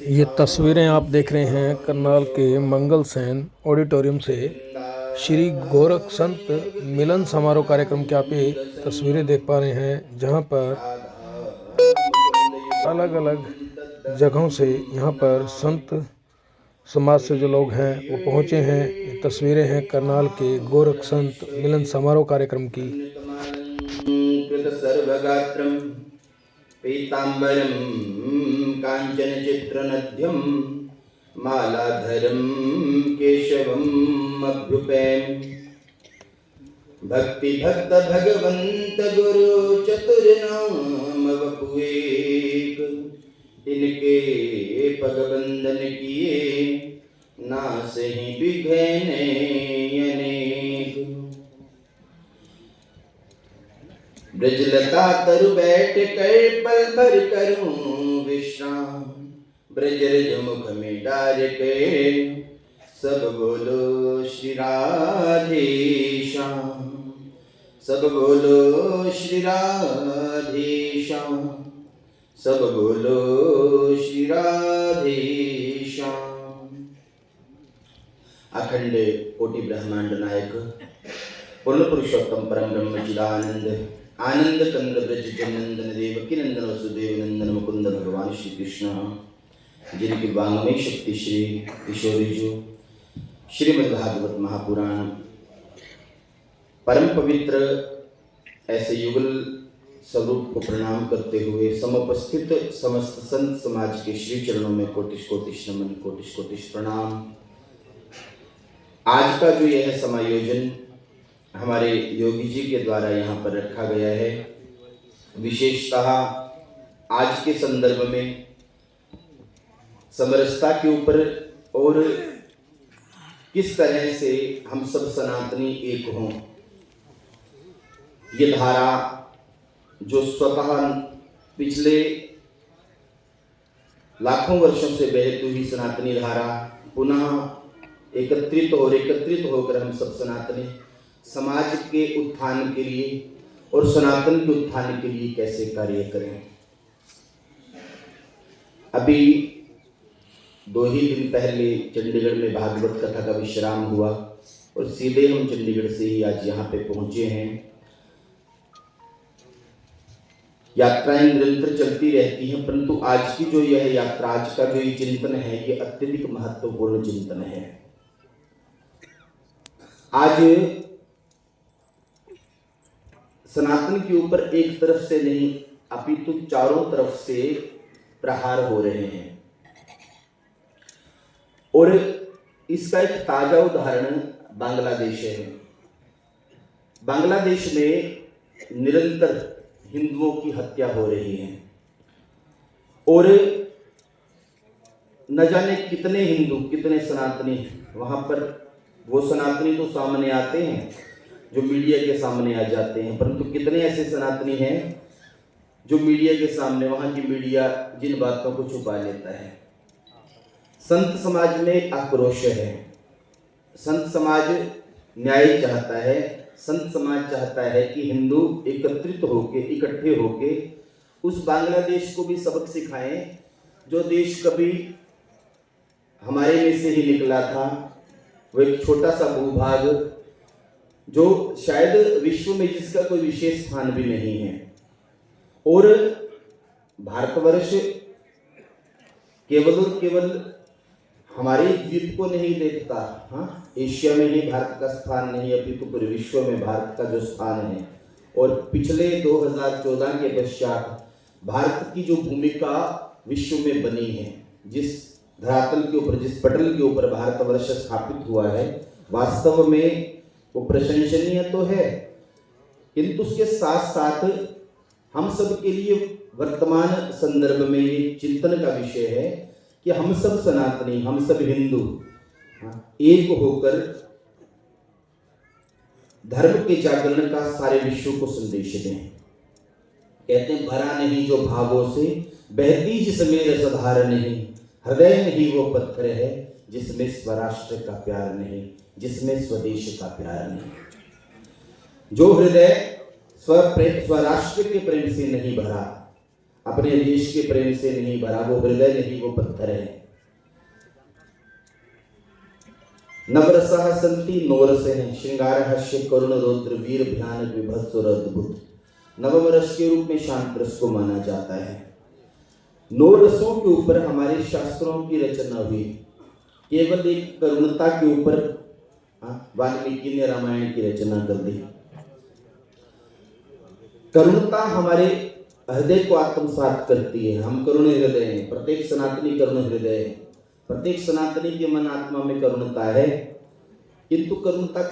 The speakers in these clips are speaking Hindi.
ये तस्वीरें आप देख रहे हैं करनाल के मंगल सेन ऑडिटोरियम से श्री गोरख संत मिलन समारोह कार्यक्रम की आप ये तस्वीरें देख पा रहे हैं, जहां पर अलग अलग जगहों से यहाँ पर संत समाज से जो लोग हैं वो पहुँचे हैं। ये तस्वीरें हैं करनाल के गोरख संत मिलन समारोह कार्यक्रम की। पीताम्बरं काञ्चनचित्रनद्यं मालाधरं केशवम् अभ्युपेयम् भक्तिभक्त भगवंत गुरु चतुर्नाम वपुएक इनके पगबंधन किए नासहि बिघने अनेक। ब्रजलता तरु बैठ कर पल भर करूं विश्राम, ब्रजरज मुख में डार के सब बोलो श्री राधे श्याम, सब बोलो श्री राधे श्याम, सब बोलो श्री राधे श्याम। अखंड कोटि ब्रह्मांड नायक पूर्ण पुरुषोत्तम परम ब्रह्म चिदानंद आनंद कंद ब्रज जनंदन देवकी नंदन वसुदेव नंदन मुकुंद भगवान श्री कृष्ण, जिनकी वांग्मय शक्ति श्री किशोरी जो श्रीमद्भागवत महापुराण परम पवित्र ऐसे युगल स्वरूप को प्रणाम करते हुए समुपस्थित समस्त संत समाज के श्री चरणों में कोटिश कोटिश नमन, कोटिश कोटिश प्रणाम। आज का जो यह समायोजन हमारे योगी जी के द्वारा यहाँ पर रखा गया है, विशेषतः आज के संदर्भ में समरसता के ऊपर और किस तरह से हम सब सनातनी एक हों, ये धारा जो स्वतः पिछले लाखों वर्षों से बहती हुई सनातनी धारा पुनः एकत्रित होकर हम सब सनातनी समाज के उत्थान के लिए और सनातन के उत्थान के लिए कैसे कार्य करें। अभी 2 ही दिन पहले चंडीगढ़ में भागवत कथा का विश्राम हुआ और सीधे हम चंडीगढ़ से ही आज यहाँ पे पहुंचे हैं। यात्राएं निरंतर चलती रहती हैं, परंतु आज की जो यह यात्रा, आज का जो ये चिंतन है, ये अत्यधिक महत्वपूर्ण चिंतन है। आज सनातन के ऊपर एक तरफ से नहीं अपितु चारों तरफ से प्रहार हो रहे हैं और इसका एक ताजा उदाहरण बांग्लादेश है। बांग्लादेश में निरंतर हिंदुओं की हत्या हो रही है और न जाने कितने हिंदू कितने सनातनी वहां पर, वो सनातनी तो सामने आते हैं जो मीडिया के सामने आ जाते हैं, परंतु कितने ऐसे सनातनी हैं जो मीडिया के सामने, वहां की मीडिया जिन बातों को छुपा लेता है। संत समाज में आक्रोश है, संत समाज न्याय चाहता है, संत समाज चाहता है कि हिंदू एकत्रित होके, इकट्ठे होके उस बांग्लादेश को भी सबक सिखाएं जो देश कभी हमारे में से ही निकला था। वो एक छोटा सा भूभाग जो शायद विश्व में जिसका कोई विशेष स्थान भी नहीं है, और भारतवर्ष केवल और केवल हमारे द्वीप को नहीं देखता। हाँ, एशिया में ही भारत का स्थान नहीं, अपितु पूरे विश्व में भारत का जो स्थान है। और पिछले 2014 के पश्चात भारत की जो भूमिका विश्व में बनी है, जिस धरातल के ऊपर, जिस पटल के ऊपर भारतवर्ष स्थापित हुआ है, वास्तव में वो प्रशंसनीय तो है, किंतु उसके साथ साथ हम सब के लिए वर्तमान संदर्भ में ये चिंतन का विषय है कि हम सब सनातनी, हम सब हिंदू एक होकर धर्म के जागरण का सारे विश्व को संदेश दें। कहते हैं भरा नहीं जो भावों से, बहती जिसमें रसधार नहीं, हृदय नहीं वो पत्थर है जिसमें स्वराष्ट्र का प्यार नहीं, जिसमें स्वदेश का प्यार नहीं। जो हृदय स्वराष्ट्र के प्रेम से नहीं भरा, अपने देश के प्रेम से नहीं भरा, वो हृदय नहीं, वो पत्थर है। नवरसः सन्ति नवरसः श्रृंगार हास्य करुण रौद्र वीर भयानक विभत्स और अद्भुत। नवम रस के रूप में शांत रस को माना जाता है। नौ रसों के ऊपर हमारे शास्त्रों की रचना हुई। केवल एक करुणता के ऊपर वाल्मीकि ने रामायण की रचना कर दी। करुणता हमारे हृदय को आत्मसात करती है। हम करुण हृदय हैं, प्रत्येक सनातनी करुण हृदय है। प्रत्येक सनातनी के मन आत्मा में करुणता है, किंतु करुणता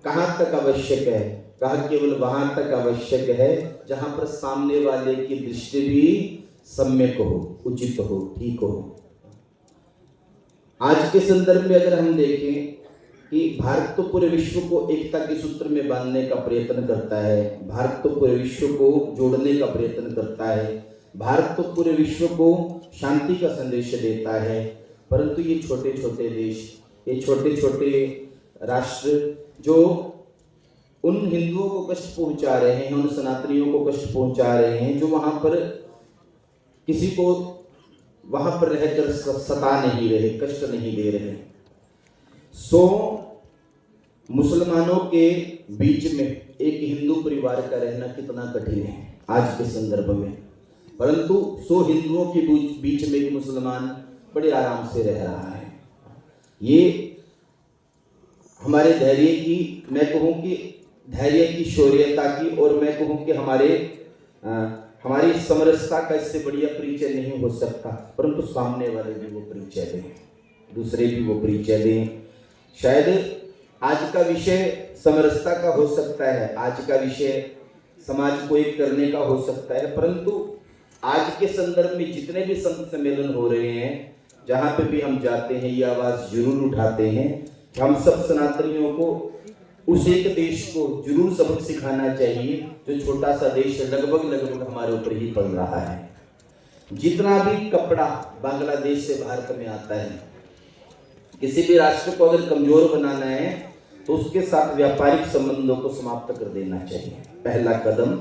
कहाँ तक आवश्यक है? कहा केवल वहां तक आवश्यक है जहां पर सामने वाले की दृष्टि भी सम्यक हो, उचित हो, ठीक हो। आज के संदर्भ में अगर हम देखें कि भारत तो पूरे विश्व को एकता के सूत्र में बांधने का प्रयत्न करता है, भारत तो पूरे विश्व को जोड़ने का प्रयत्न करता है, भारत तो पूरे विश्व को शांति का संदेश देता है, परंतु ये छोटे छोटे देश, ये छोटे छोटे राष्ट्र जो उन हिंदुओं को कष्ट पहुंचा रहे हैं, उन सनातनियों को कष्ट पहुंचा रहे हैं, जो वहां पर किसी को वहां पर रहकर सता नहीं रहे, कष्ट नहीं दे रहे। सो मुसलमानों के बीच में एक हिंदू परिवार का रहना कितना कठिन है आज के संदर्भ में, परंतु 100 हिंदुओं के बीच में एक मुसलमान बड़े आराम से रह रहा है। ये हमारे धैर्य की, मैं कहूँ कि धैर्य की, शौर्यता की, और मैं कहूँ कि हमारी समरसता का इससे बढ़िया परिचय नहीं हो सकता। परंतु सामने वाले भी वो परिचय दें, दूसरे भी वो परिचय दें। शायद आज का विषय समरसता का हो सकता है, आज का विषय समाज को एक करने का हो सकता है, परंतु आज के संदर्भ में जितने भी संत सम्मेलन हो रहे हैं, जहाँ पे भी हम जाते हैं, ये आवाज़ जरूर उठाते हैं कि हम सब सनातनियों को उस एक देश को जरूर सबक सिखाना चाहिए जो छोटा सा देश लगभग हमारे ऊपर ही पड़ रहा है। जितना भी कपड़ा बांग्लादेश से भारत में आता है, किसी भी राष्ट्र को अगर कमजोर बनाना है तो उसके साथ व्यापारिक संबंधों को समाप्त कर देना चाहिए। पहला कदम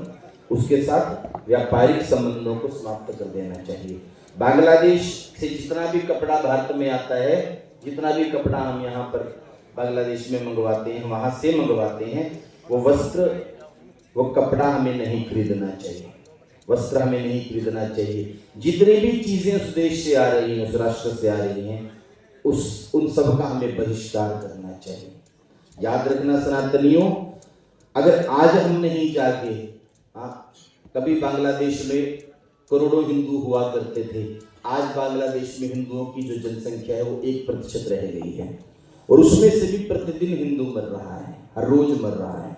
उसके साथ व्यापारिक संबंधों को समाप्त कर देना चाहिए। बांग्लादेश से जितना भी कपड़ा भारत में आता है, जितना भी कपड़ा हम यहाँ पर बांग्लादेश में मंगवाते हैं, वहां से मंगवाते हैं, वो वस्त्र, वो कपड़ा हमें नहीं खरीदना चाहिए, वस्त्र हमें नहीं खरीदना चाहिए। जितनी भी चीजें उस देश से आ रही हैं, उस राष्ट्र से आ रही हैं, उन सब का हमें बहिष्कार करना चाहिए। याद रखना सनातनियों, अगर आज हम नहीं जागे, कभी बांग्लादेश में करोड़ों हिंदू हुआ करते थे, आज बांग्लादेश में हिंदुओं की जो जनसंख्या है वो 1% रह गई है, और उसमें से भी प्रतिदिन हिंदू मर रहा है, हर रोज मर रहा है।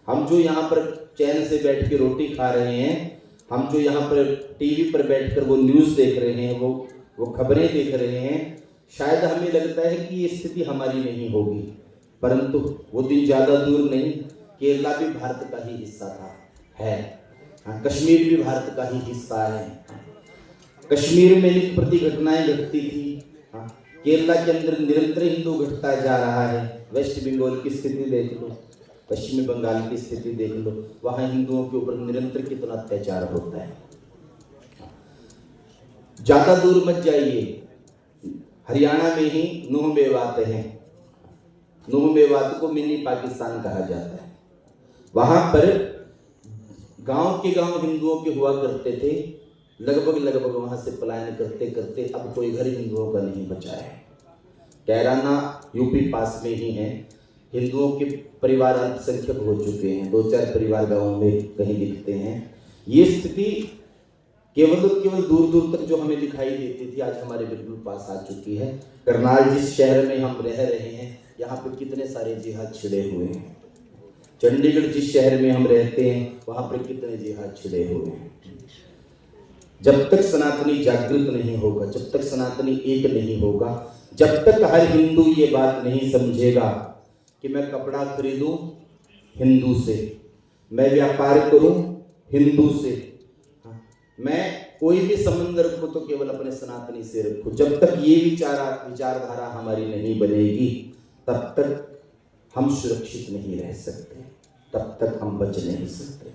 हम जो यहाँ पर चैन से बैठ के रोटी खा रहे हैं, हम जो यहाँ पर टीवी पर बैठकर वो न्यूज़ देख रहे हैं, वो खबरें देख रहे हैं, शायद हमें लगता है कि ये स्थिति हमारी नहीं होगी, परंतु वो दिन ज़्यादा दूर नहीं। केरला भी भारत का ही हिस्सा है, कश्मीर भी भारत का ही हिस्सा है। कश्मीर में नित्य प्रति घटनाएं घटती थी, केरला के अंदर निरंतर हिंदू घटता जा रहा है। वेस्ट बंगाल की स्थिति देख लो, पश्चिमी बंगाल की स्थिति देख लो, वहां हिंदुओं के ऊपर निरंतर कितना अत्याचार होता है। ज्यादा दूर मत जाइए, हरियाणा में ही नूह मेवात है, नूह मेवात को मिनी पाकिस्तान कहा जाता है। वहां पर गांव के गांव हिंदुओं के हुआ करते थे, लगभग वहां से पलायन करते करते अब कोई घर हिंदुओं का नहीं बचा है। कैराना यूपी पास में ही है, हिंदुओं के परिवार अल्पसंख्यक हो चुके हैं, 2-4 परिवार गांवों में कहीं दिखते हैं। ये स्थिति केवल दूर दूर तक जो हमें दिखाई देती थी, आज हमारे बिल्कुल पास आ चुकी है। करनाल जिस शहर में हम रह रहे हैं, यहाँ पे कितने सारे जिहाद छिड़े हुए हैं। चंडीगढ़ जिस शहर में हम रहते हैं, वहां पर कितने जिहाद छिड़े हुए हैं। जब तक सनातनी जागृत नहीं होगा, जब तक सनातनी एक नहीं होगा, जब तक हर हिंदू ये बात नहीं समझेगा कि मैं कपड़ा खरीदूं हिंदू से, मैं व्यापार करूं हिंदू से, मैं कोई भी संबंध रखूं तो केवल अपने सनातनी से रखूं, जब तक ये विचारधारा हमारी नहीं बनेगी, तब तक हम सुरक्षित नहीं रह सकते, तब तक हम बच नहीं सकते।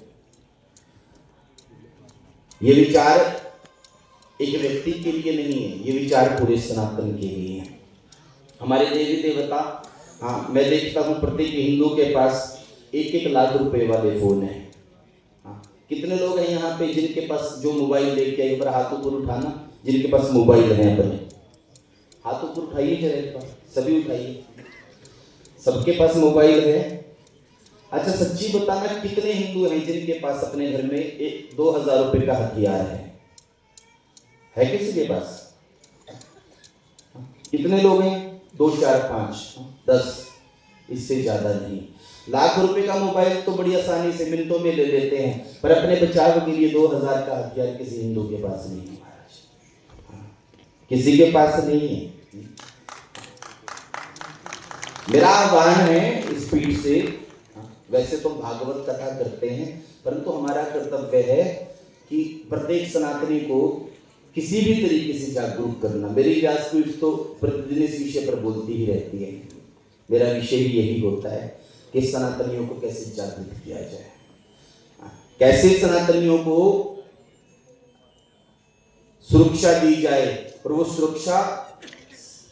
ये विचार एक व्यक्ति के लिए नहीं है, ये विचार पूरे सनातन के लिए है। हमारे देवी देवता, हाँ मैं देखता हूँ प्रत्येक हिंदू के पास 1-1 लाख रुपए वाले फोन है। हाँ, कितने लोग हैं यहाँ पे जिनके पास जो मोबाइल लेके आए, एक बार हाथ ऊपर उठाना जिनके पास मोबाइल है अपने, हाथ ऊपर उठाइए जरा एक बार, सभी उठाइए, सबके पास मोबाइल है। अच्छा सच्ची बताना कितने हिंदू हैं जिनके पास अपने घर में 2,000 रुपए का हथियार है किसी के पास? कितने लोग हैं? 2, 4, 5, 10, इससे ज्यादा नहीं। लाख रुपए का मोबाइल तो बड़ी आसानी से मिनटों में ले लेते हैं, पर अपने बचाव के लिए 2,000 का हथियार किसी हिंदू के पास नहीं है महाराज, किसी के पास नहीं है। मेरा आह्वान है इस पीठ से, वैसे तो भागवत कथा करते हैं, परंतु हमारा कर्तव्य है कि प्रत्येक सनातनी को किसी भी तरीके से जागरूक करना। मेरी व्यासपीठ तो प्रतिदिन इस विषय पर बोलती ही रहती है। मेरा विषय भी यही होता है कि सनातनियों को कैसे जागरूक किया जाए, कैसे सनातनियों को सुरक्षा दी जाए। और वो सुरक्षा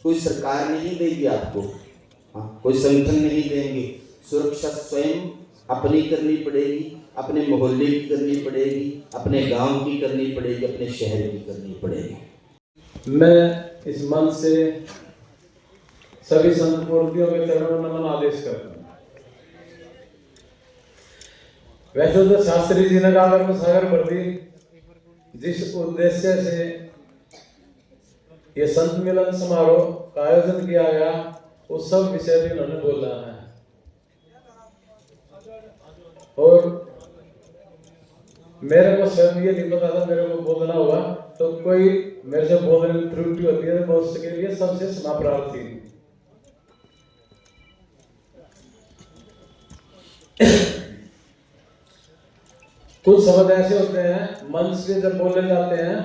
कोई सरकार नहीं देगी आपको, कोई संगठन नहीं देंगे। सुरक्षा स्वयं अपनी करनी पड़ेगी, अपने मोहल्ले की करनी पड़ेगी, अपने गांव की करनी पड़ेगी, अपने शहर की करनी पड़ेगी। मैं इस मंच से सभी संत मूर्तियों के चरणों में नमन आदेश करता हूँ। वैसे तो शास्त्री जी ने कहा कि सागर प्रति जिस उद्देश्य से ये संत मिलन समारोह का आयोजन किया गया उस सब विषय भी उन्होंने बोला है। और मेरे को स्वयं ये नहीं पता था मेरे को बोलना हुआ, तो कोई मेरे से बोलने में त्रुटि होती है तो उसके लिए सबसे क्षमा प्रार्थी। कुछ शब्द ऐसे होते हैं मंच से जब बोले जाते हैं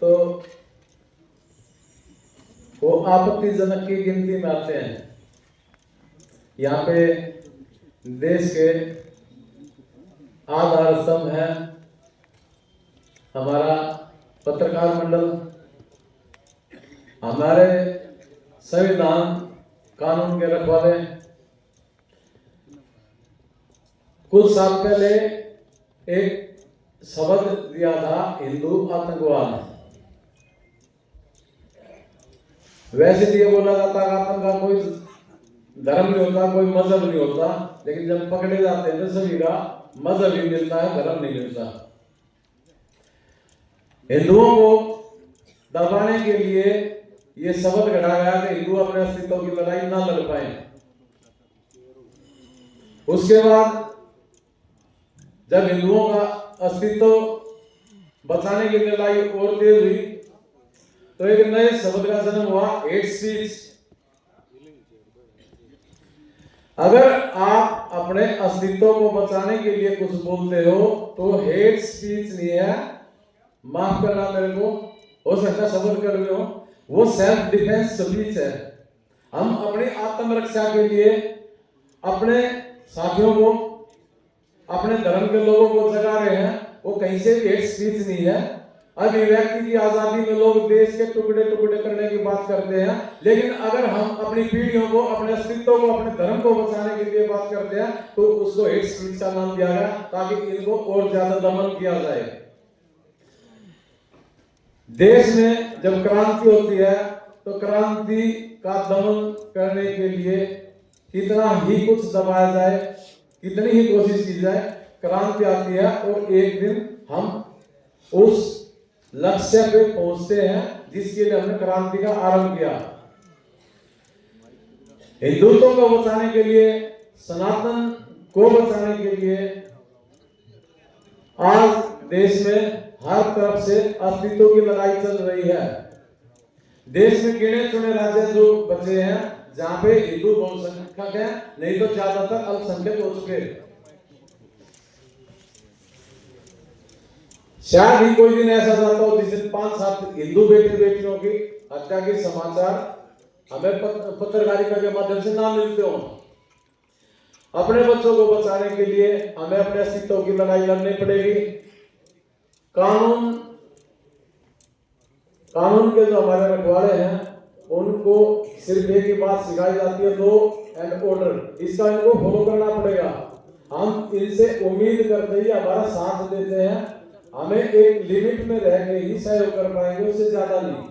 तो वो आपत्तिजनक की गिनती में आते हैं। यहाँ पे देश के आधार स्तंभ है हमारा पत्रकार मंडल, हमारे संविधान कानून के रखवाले। कुछ साल पहले एक शब्द दिया था हिंदू आतंकवाद। वैसे तो ये बोला जाता है आतंक का कोई धर्म नहीं होता, कोई मजहब नहीं होता, लेकिन जब पकड़े जाते हैं तो सभी का मजहब ही मिलता है, धर्म नहीं मिलता। हिंदुओं को दबाने के लिए ये शब्द गढ़ा गया कि हिंदू अपने अस्तित्व की लड़ाई ना लड़ पाए। उसके बाद जब हिंदुओं का अस्तित्व बचाने की लड़ाई और तेज हुई तो एक नए शब्द का जन्म हुआ, हेट स्पीच। अगर आप अपने अस्तित्व को बचाने के लिए कुछ बोलते हो तो हेट स्पीच नहीं है, माफ करना मेरे को, हो सकता शब्द कर रहे हो, वो सेल्फ डिफेंस स्पीच है। हम अपनी आत्मरक्षा के लिए अपने साथियों को, अपने धर्म के लोगों को जगा रहे हैं, वो कहीं से भी हेट स्पीच नहीं है। अभिव्यक्ति की आजादी में लोग देश के टुकड़े टुकड़े करने की बात करते हैं, लेकिन अगर हम अपनी पीढ़ियों को, अपने अस्तित्व को, अपने धर्म को बचाने के लिए बात करते हैं तो उसको हेट स्पीच का नाम दिया गया ताकि इनको और ज्यादा दमन किया जाए। देश में जब क्रांति होती है तो क्रांति का दमन करने के लिए कितना ही कुछ दबाया जाए, कितनी ही कोशिश की जाए, क्रांति आती है और एक दिन हम उस लक्ष्य पे पहुंचते हैं जिसके लिए हमने क्रांति का आरंभ किया। हिंदुत्व को बचाने के लिए, सनातन को बचाने के लिए आज देश में हर तरफ से अस्तित्व की लड़ाई चल रही है। देश में गिने चुने राज्य जो बचे हैं जहां पे हिंदू बहुसंख्यक है, नहीं तो ज्यादातर अल्पसंख्यक हो चुके हैं। शायद ही कोई दिन ऐसा जाता हो जिस दिन 5-7 हिंदू बेटे बेटियों की हत्या के समाचार हमें पत्रकारिता के माध्यम से ना मिलते हो। अपने बच्चों को बचाने के लिए हमें अपने अस्तित्व की लड़ाई लड़नी पड़ेगी। कानून कानून के जो हमारे रखवाले हैं उनको सिर्फ एक ही बात सिखाई जाती है, लॉ एंड ऑर्डर। इसका इनको फॉलो करना पड़ेगा। हम इनसे उम्मीद करते ही हमारा साथ देते हैं, हमें एक लिमिट में रह के ही सहयोग कर पाएंगे, उससे ज्यादा नहीं।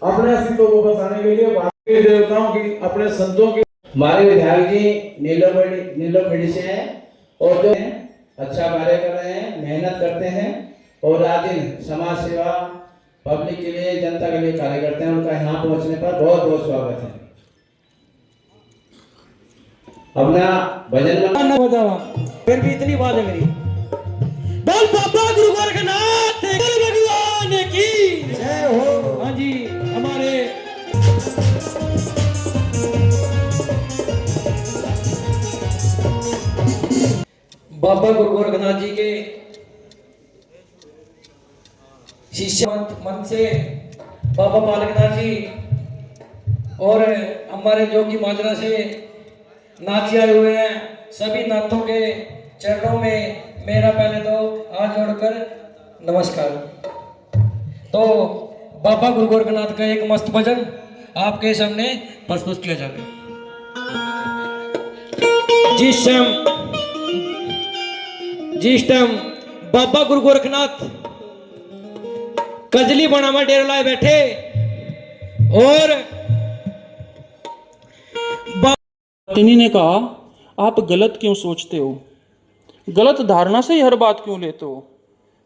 अपने अस्तित्व को बचाने के लिए भारतीय देवताओं की, अपने संतों की। हमारे विधायक जी नीलोखेड़ी से हैं और जो अच्छा कार्य कर रहे हैं, मेहनत करते हैं और रात दिन समाज सेवा, पब्लिक के लिए, जनता के लिए कार्य करते हैं। उनका यहाँ पहुँचने पर बहुत बहुत स्वागत है। अपना भजन बजावा फिर भी इतनी बात है मेरी। बोल बाबा गुरु गोरखनाथ भगवान की जय हो। हाँ जी, हमारे बाबा गुरु गोरखनाथ जी के शिष्य मन से बाबा बालकनाथ जी और हमारे जोगी माजरा से नाथी आए हुए हैं। सभी नाथों के चरणों में मेरा पहले तो हाथ जोड़कर नमस्कार। तो बाबा गुरु गोरखनाथ का एक मस्त भजन आपके सामने प्रस्तुत किया जाए। जिस टाइम बाबा गुरु गोरखनाथ कजली बना में डेरा लाए बैठे और तिनी ने कहा, आप गलत क्यों सोचते हो, गलत धारणा से ही हर बात क्यों लेते हो।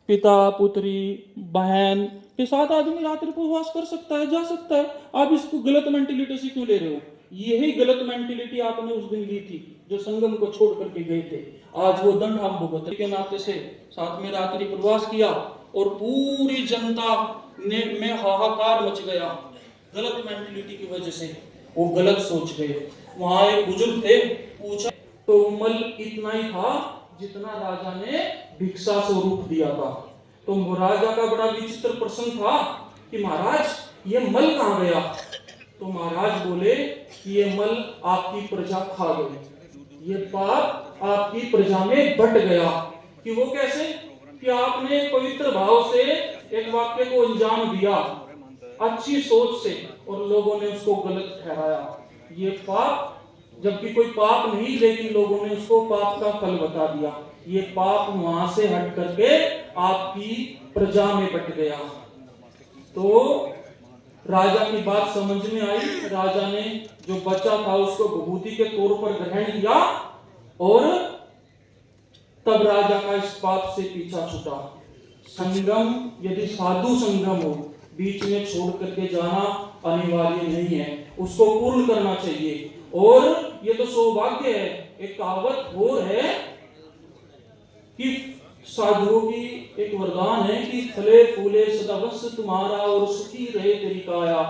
पिता पुत्री बहन के साथ आदमी रात्रि को उपवास कर सकता है, जा सकता है, आप इसको गलत मेंटेलिटी से क्यों ले रहे हो। यही गलत मेंटेलिटी आपने उस दिन ली थी जो संगम को छोड़ करके गए थे। आज वो दंड हम भुगत के नाते से साथ में रात्रि प्रवास किया और पूरी जनता ने में हाहाकार मच गया गलत मेंटेलिटी की वजह से। वो गलत सोच गए। वहां एक बुजुर्ग थे, पूछा तो मल इतना ही था जितना राजा ने भिक्षा स्वरूप दिया था। तो राजा का बड़ा विचित्र प्रश्न था कि महाराज ये मल कहाँ गया। तो महाराज बोले कि ये मल आपकी प्रजा खा गई, ये पाप आपकी प्रजा में बट गया। कि वो कैसे, कि आपने पवित्र भाव से एक वाक्य को अंजाम दिया अच्छी सोच से और लोगों ने उसको गलत ठहराया। ये पाप, जबकि कोई पाप नहीं, लेकिन लोगों ने उसको पाप का फल बता दिया। ये पाप वहां से हट करके आपकी प्रजा में बट गया। तो राजा की बात समझ में आई। राजा ने जो बच्चा था उसको विभूति के तौर पर ग्रहण किया और तब राजा का इस पाप से पीछा छूटा। संगम यदि साधु संगम हो, बीच में छोड़ करके जाना अनिवार्य नहीं है, उसको पूर्ण करना चाहिए। और ये तो सौभाग्य है। एक कहावत और है कि साधुओं की एक वरदान है कि फले फूले सदा वश तुम्हारा और सुखी रहे तेरी काया,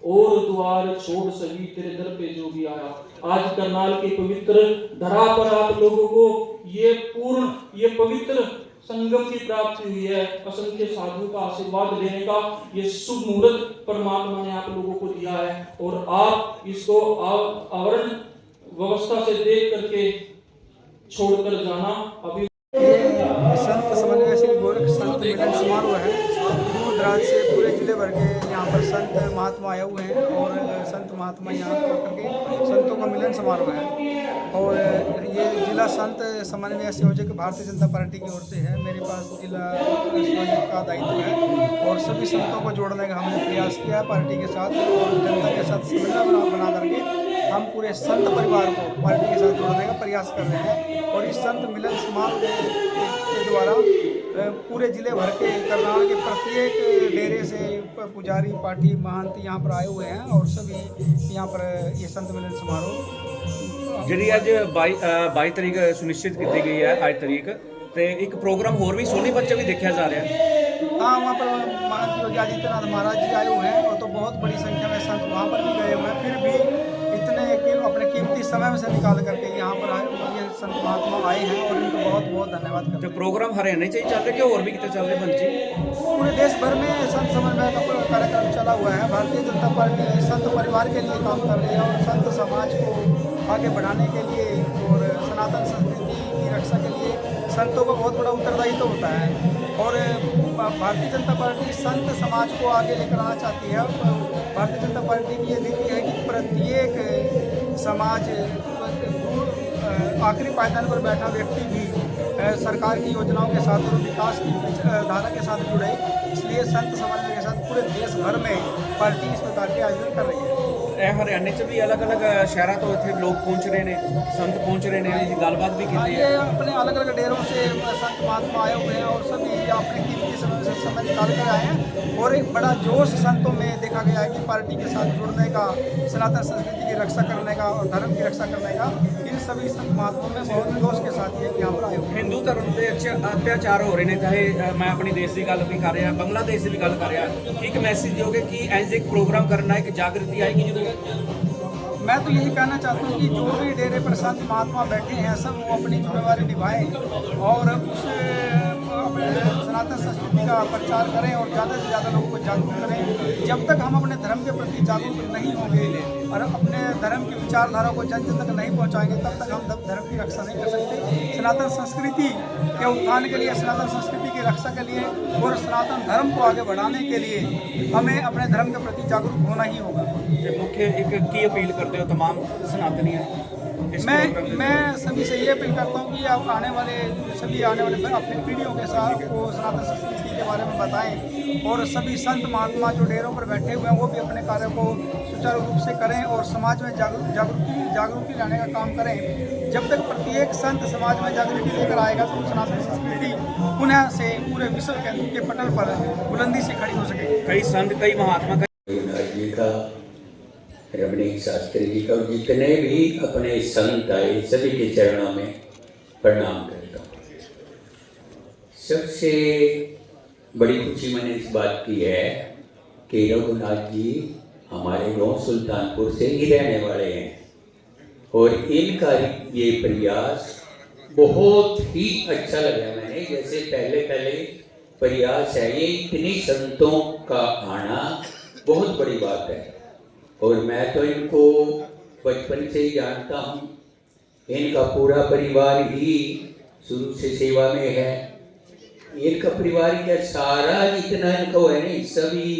और द्वार छोड़ सभी तेरे दर पे जो भी आया। आज करनाल की पवित्र धरा पर आप लोगों को ये पवित्र संगम की प्राप्ति हुई है। असंख्य साधुओं का आशीर्वाद लेने का ये शुभ मुहूर्त परमात्मा ने आप लोगों को दिया है और आप इसको आवरण व्यवस्था से देख करके छोड़कर जाना अभी। संत समन्वय श्री गोरख संत मिलन समारोह है। दूर दराज से पूरे जिले भर के यहाँ पर संत महात्मा आए हुए हैं और संत महात्मा यहाँ करके संतों का मिलन समारोह है। और ये जिला संत समन्वय संयोजक भारतीय जनता पार्टी की ओर से है। मेरे पास जिला संयोजक का दायित्व है और सभी संतों को जोड़ने का हमने प्रयास किया पार्टी के साथ और जनता के साथ समन्वय बना करके हम पूरे संत परिवार को पार्टी के साथ जोड़ने का प्रयास कर रहे हैं। और इस संत मिलन समारोह के द्वारा पूरे जिले भर के करनाल के प्रत्येक डेरे से पुजारी पार्टी महंत यहाँ पर आए हुए हैं और सभी यहाँ पर ये संत मिलन समारोह जी अज 22 तरीक सुनिश्चित की गई है। आज तरीक तो एक प्रोग्राम होर भी सोनी बच्चे भी देखा जा रहा है। हाँ, वहाँ पर महंत योगी आदित्यनाथ महाराज जी आए हुए हैं और तो बहुत बड़ी संख्या में संत वहाँ पर भी गए हुए हैं। फिर भी इतने अपने कीमती समय में से निकाल करके यहाँ पर आए ये संत महात्मा आए हैं और इनको बहुत बहुत धन्यवाद करते हैं। तो प्रोग्राम हरियाणा ही चल रहे कि और भी कितने चल रहे बंची पूरे देश भर में संत समन्वय का कार्यक्रम चला हुआ है। भारतीय जनता पार्टी संत परिवार के लिए काम कर रही है और संत समाज को आगे बढ़ाने के लिए और सनातन संस्कृति की रक्षा के लिए संतों का बहुत बड़ा उत्तरदायित्व होता है। और भारतीय जनता पार्टी संत समाज को आगे लेकर आना चाहती है। भारतीय जनता पार्टी की ये नीति है कि प्रत्येक समाज, आखिरी पायदान पर बैठा व्यक्ति भी सरकार की योजनाओं के साथ और विकास की धारा के साथ जुड़े। इसलिए संत समाज के साथ पूरे देश भर में पार्टी इस प्रकार के आयोजन कर रही है। हरियाणा च भी अलग अलग शहर तो इतने लोग पहुंच रहे हैं, संत पहुंच रहे हैं, गलबात भी की है। ये अपने अलग अलग डेरों से संत महात्मा आए हुए हैं और सभी अपने कीमती समय निकाल कर आए हैं और एक बड़ा जोश संतों में देखा गया है कि पार्टी के साथ जुड़ने का, सनातन संस्कृति की रक्षा करने का और धर्म की रक्षा करने का, इन सभी संत महात्माओं में बहुत जोश के साथ ये यहाँ पर आए हुए हैं। हिंदू धर्म के अत्याचार हो रहे हैं, चाहे मैं अपने देश की गल भी कर रहा, बांग्लादेश की भी गल कर रहा, कि एक मैसेज दोगे कि ऐसे एक प्रोग्राम करना है कि जागृति आएगी जो? मैं तो यही कहना चाहता हूँ कि जो भी डेरे पर संत महात्मा बैठे हैं सब वो अपनी जिम्मेवारी निभाएं और उस अपने सनातन संस्कृति का प्रचार करें और ज़्यादा से ज़्यादा लोगों को जागरूक करें। जब तक हम अपने धर्म के प्रति जागरूक नहीं होंगे और अपने धर्म की विचारधारा को जन जन तक नहीं पहुँचाएंगे, तब तक हम धर्म की रक्षा नहीं कर सकते। सनातन संस्कृति के उत्थान के लिए, सनातन संस्कृति की रक्षा के लिए और सनातन धर्म को आगे बढ़ाने के लिए हमें अपने धर्म के प्रति जागरूक होना ही होगा। मुख्य एक की अपील करते हो तमाम सनातनी? मैं सभी से ये अपील करता हूँ कि आप आने वाले अपनी पीढ़ियों के साथ वो सनातन संस्कृति के बारे में बताएं और सभी संत महात्मा जो डेरों पर बैठे हुए हैं वो भी अपने कार्य को सुचारू रूप से करें और समाज में जागरूकता लाने का काम करें। जब तक प्रत्येक संत समाज में जागृति लेकर आएगा तो सनातन संस्कृति पुनः से पूरे विश्व के पटल पर बुलंदी से खड़ी हो सकेगी। कई संत, कई महात्मा जी का, रमणीक शास्त्री जी का, जितने भी अपने संत आए सभी के चरणों में प्रणाम करता हूँ। सबसे बड़ी खुशी मैंने इस बात की है कि रघुनाथ जी हमारे गांव सुल्तानपुर से ही रहने वाले हैं और इनका ये प्रयास बहुत ही अच्छा लगा मैंने। जैसे पहले प्रयास है, ये इतनी संतों का आना बहुत बड़ी बात है और मैं तो इनको बचपन से ही जानता हूँ। इनका पूरा परिवार ही शुरू से सेवा में है। इनका परिवार क्या सारा जितना इनको है नहीं, सभी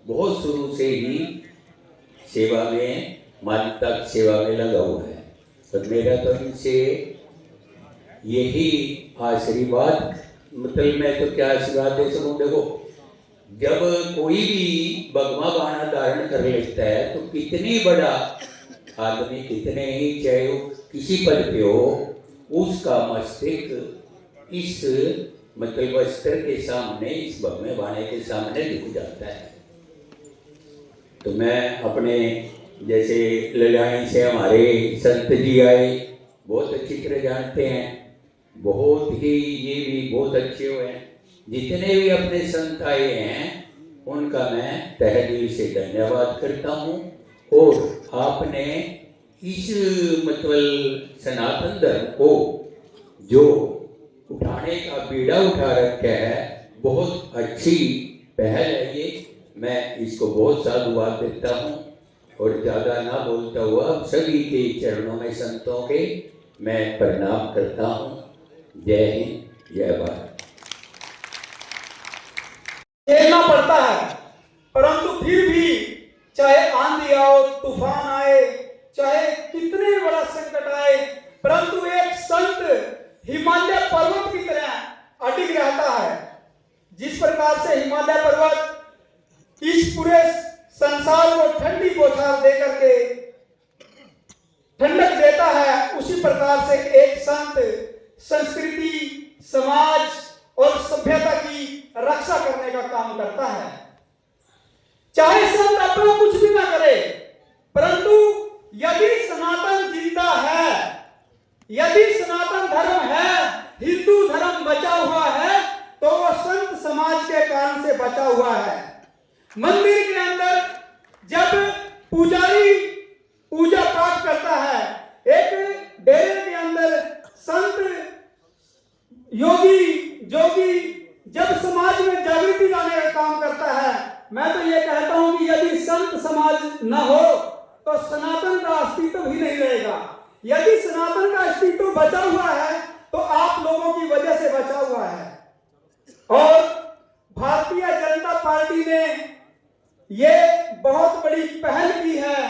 बहुत शुरू से ही सेवा में, मालिक तक सेवा में लगा हुआ है। तो मेरा तो इनसे यही आशीर्वाद, मतलब मैं तो क्या आशीर्वाद दे सकूँ। देखो, जब कोई भी भगवा बाणा धारण कर लेता है तो कितनी बड़ा आदमी, कितने ही चाहे वो किसी पद पे हो, उसका मस्तिष्क इस मतलब वस्त्र के सामने, इस भगवे बाणे के सामने झुक जाता है। तो मैं अपने जैसे लड़ाई से हमारे संत जी आए, बहुत अच्छी तरह जानते हैं, बहुत ही ये भी बहुत अच्छे हुए हैं। जितने भी अपने संत आए हैं उनका मैं तहे दिल से धन्यवाद करता हूँ। और आपने इस मतलब सनातन धर्म को जो उठाने का बीड़ा उठा रखा है, बहुत अच्छी पहल है ये। मैं इसको बहुत साधुवाद देता हूँ और ज़्यादा ना बोलता हुआ सभी के चरणों में संतों के मैं प्रणाम करता हूँ। जय हिंद, जय भारत। झेलना पड़ता है, परंतु फिर भी चाहे आंधी आओ, तूफान आए, चाहे कितने बड़ा संकट आए, परंतु एक संत हिमालय पर्वत की तरह अडिग रहता है। जिस प्रकार से हिमालय पर्वत इस पूरे संसार को ठंडी बौछार दे करके ठंडक देता है, उसी प्रकार से एक संत संस्कृति, समाज और सभ्यता की रक्षा करने का काम करता है। चाहे संत अपना कुछ भी ना करे, परंतु यदि सनातन जिंदा है, यदि सनातन धर्म है, हिंदू धर्म बचा हुआ है, तो वह संत समाज के कारण से बचा हुआ है। मंदिर के अंदर जब पुजारी पूजा पाठ करता है, एक डेरे के अंदर संत योगी जोगी जब समाज में जागृति लाने का काम करता है, मैं तो ये कहता हूं कि यदि संत समाज न हो तो सनातन का अस्तित्व ही नहीं रहेगा। यदि सनातन का अस्तित्व बचा हुआ है तो आप लोगों की वजह से बचा हुआ है। और भारतीय जनता पार्टी ने ये बहुत बड़ी पहल की है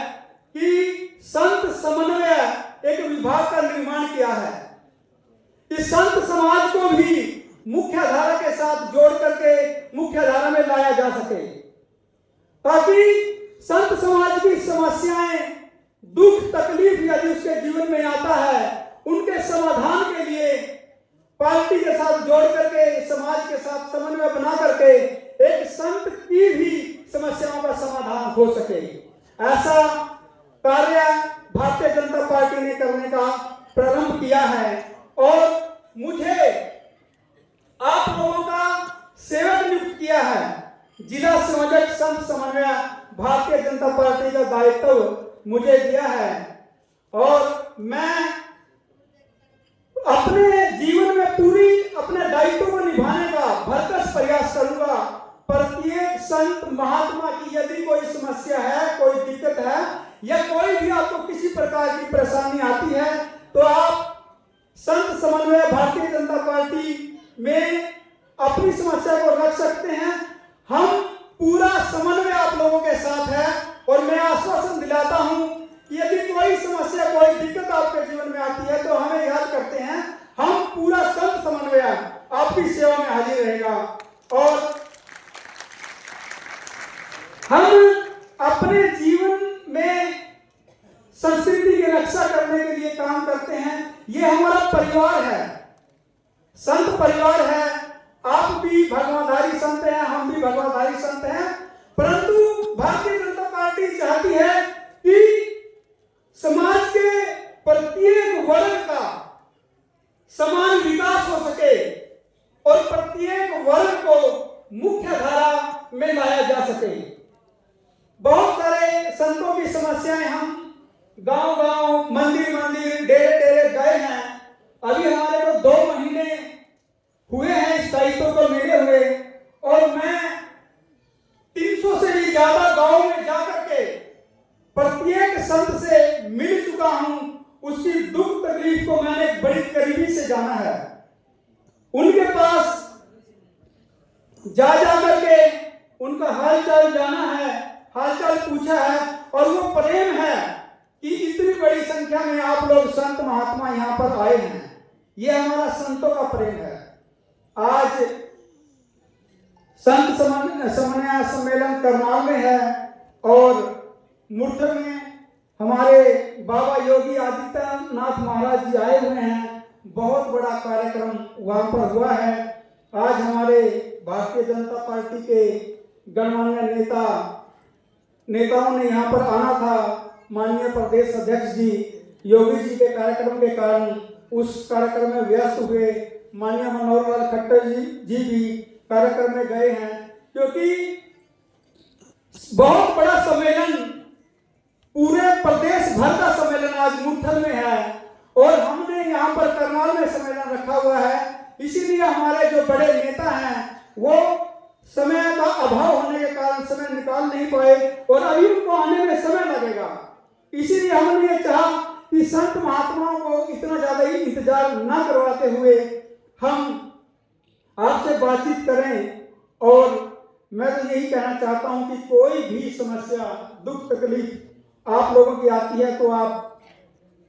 कि संत समन्वय एक विभाग का निर्माण किया है कि संत समाज को भी मुख्य धारा के साथ जोड़ करके मुख्य धारा में लाया जा सके, ताकि संत समाज की समस्याएं, दुख तकलीफ यदि उसके जीवन में आता है, उनके समाधान के लिए पार्टी के साथ जोड़ करके, समाज के साथ समन्वय बना करके एक संत की भी समस्याओं का समाधान हो सके। ऐसा कार्य भारतीय जनता पार्टी ने करने का प्रारंभ किया है और मुझे आप लोगों का सेवक नियुक्त किया है। जिला संयोजक संत समन्वय भारतीय जनता पार्टी का दायित्व मुझे दिया है और मैं अपने जीवन में पूरी अपने दायित्व को निभाने का भरसक प्रयास करूंगा। प्रत्येक संत महात्मा की यदि कोई समस्या है, कोई दिक्कत है या कोई भी आपको किसी प्रकार की परेशानी आती है तो आप संत समन्वय भारतीय जनता पार्टी में अपनी समस्या को रख सकते हैं। हम पूरा समन्वय आप लोगों के साथ है और मैं आश्वासन दिलाता हूं कि यदि कोई समस्या, कोई दिक्कत आपके जीवन में आती है तो हमें याद करते हैं, हम पूरा संत समन्वय आपकी सेवा में हाजिर रहेगा और हम अपने जीवन में संस्कृति की रक्षा करने के लिए काम करते हैं। ये हमारा परिवार है, संत परिवार है। आप भी भगवाधारी संत हैं, हम भी भगवाधारी संत हैं, परंतु भारतीय जनता पार्टी चाहती है कि समाज के प्रत्येक वर्ग का समान विकास हो सके और प्रत्येक वर्ग को मुख्य धारा में लाया जा सके। बहुत सारे संतों की समस्याएं हम गांव-गांव, मंदिर-मंदिर, डेरे-डेरे गए हैं। अभी हमारे को 2 महीने हुए हैं इस दायित्व को मिले हुए और मैं 300 से भी ज्यादा गांव में जाकर के प्रत्येक संत से मिल चुका हूं। उसकी दुख तकलीफ को मैंने बड़ी करीबी से जाना है। उनके पास जा करके उनका हालचाल जाना है, हालचाल पूछा है और वो प्रेम है कि इतनी बड़ी संख्या में आप लोग संत महात्मा यहाँ पर आए हैं। ये हमारा संतों का प्रेम है। आज संत समन्वय सम्मेलन करनाल में है और मुर्थ में हमारे बाबा योगी आदित्यनाथ महाराज जी आए हुए हैं। बहुत बड़ा कार्यक्रम वहां पर हुआ है। आज हमारे भारतीय जनता पार्टी के गणमान्य नेताओं ने यहाँ पर आना था। माननीय प्रदेश अध्यक्ष जी योगी जी के कार्यक्रम के कारण उस कार्यक्रम में व्यस्त हुए। माननीय मनोहर लाल खट्टर जी भी कार्यक्रम में गए हैं, क्योंकि बहुत बड़ा सम्मेलन, पूरे प्रदेश भर का सम्मेलन आज मुरथल में है और हमने यहाँ पर करनाल में सम्मेलन रखा हुआ है। इसीलिए हमारे जो बड़े नेता हैं वो समय का अभाव होने के कारण समय निकाल नहीं पाए और अभी उनको आने में समय लगेगा। इसीलिए हमने ये चाहा कि संत महात्माओं को इतना ज्यादा ही इंतजार न करवाते हुए हम आपसे बातचीत करें। और मैं तो यही कहना चाहता हूं कि कोई भी समस्या, दुख तकलीफ आप लोगों की आती है तो आप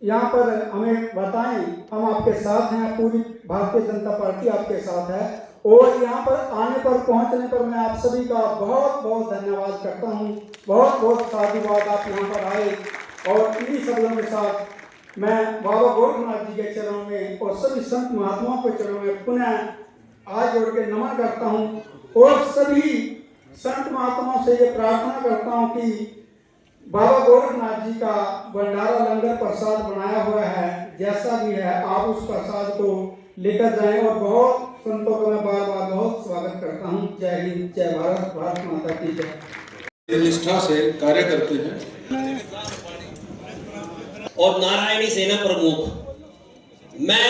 यहाँ पर हमें बताएं, हम आपके साथ हैं। पूरी भारतीय जनता पार्टी आपके साथ है और यहाँ पर आने पर, पहुँचने पर मैं आप सभी का बहुत बहुत धन्यवाद करता हूँ। बहुत बहुत साधुवाद, आप यहाँ पर आए और इन्हीं शब्दों के साथ मैं बाबा गोरखनाथ जी के चरणों में और सभी संत महात्माओं के चरणों में पुनः हाथ जोड़ के नमन करता हूँ और सभी संत महात्माओं से ये प्रार्थना करता हूँ कि बाबा गोरखनाथ जी का भंडारा लंगर प्रसाद बनाया हुआ है, जैसा भी है आप उस प्रसाद को लेकर जाएं। और बहुत संतों का मैं बार बार बहुत स्वागत करता हूँ। जय हिंद, जय भारत, भारत माता की जय। निष्ठा से कार्य करते हैं और नारायणी सेना प्रमुख मैं